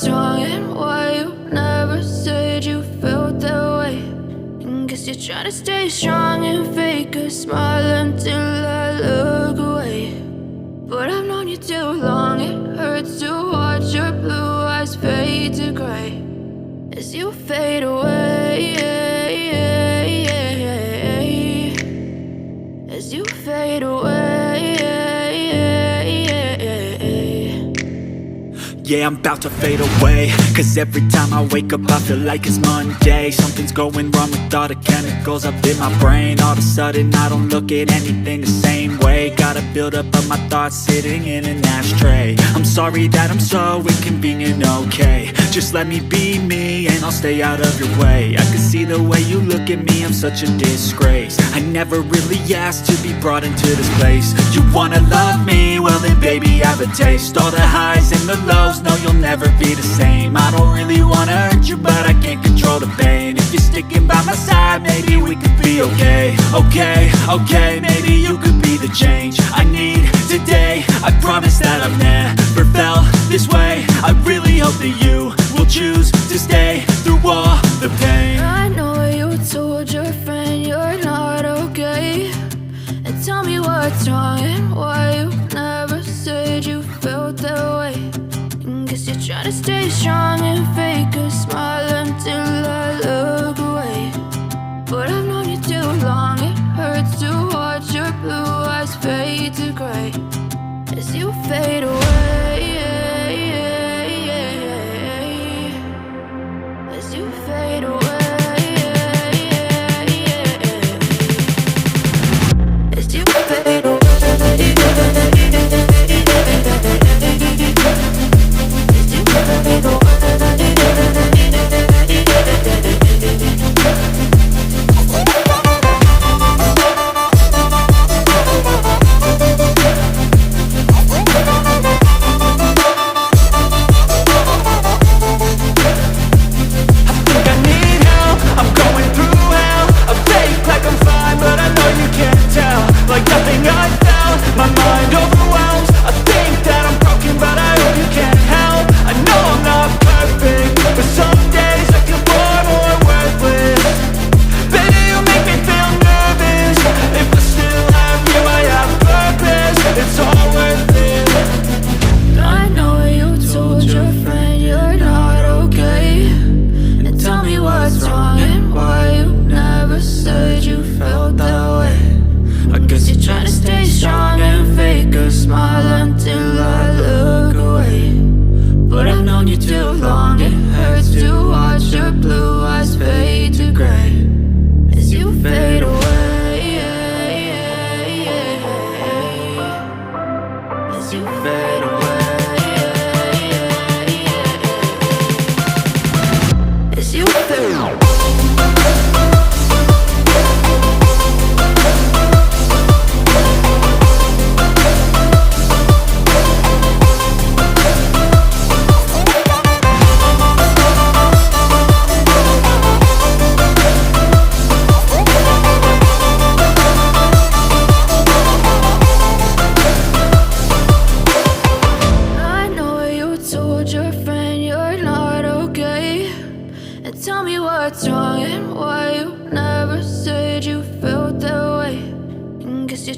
what's wrong and why you never said you felt that way. And guess you're trying to stay strong and fake a smile until I look away. But I've known you too long, it hurts to watch your blue eyes fade to gray as you fade away, as you fade away. Yeah, I'm about to fade away, cause every time I wake up I feel like it's Monday. Something's going wrong with all the chemicals up in my brain. All of a sudden I don't look at anything the same way. Got a buildup of my thoughts sitting in an ashtray. I'm sorry that I'm so inconvenient, okay. Just let me be me and I'll stay out of your way. I can see the way you look at me, I'm such a disgrace. I never really asked to be brought into this place. You wanna love me? Well then baby, have a taste. All the highs and the lows, no, you'll never be the same. I don't really wanna hurt you, but I can't control the pain. If you're sticking by my side, maybe we could be okay. Okay, maybe you could be the change I need today. I promise that I've never felt this way. I really hope that you will choose to stay through all the pain. I know you told your friend you're not okay, and tell me what's wrong and why you never said you felt that way. Guess you're trying to stay strong and fake a smile until I look away. But I've known you too long, it hurts to watch your blue eyes fade to gray as you fade away, as you fade away, as you fade away.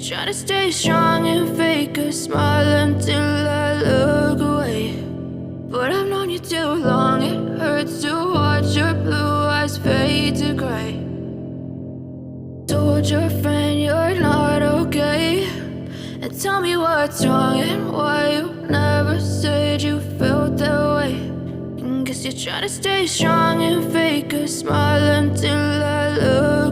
Try to stay strong and fake a smile until I look away. But I've known you too long, it hurts to watch your blue eyes fade to gray. Told your friend you're not okay, and tell me what's wrong and why you never said you felt that way. And guess you're trying to stay strong and fake a smile until I look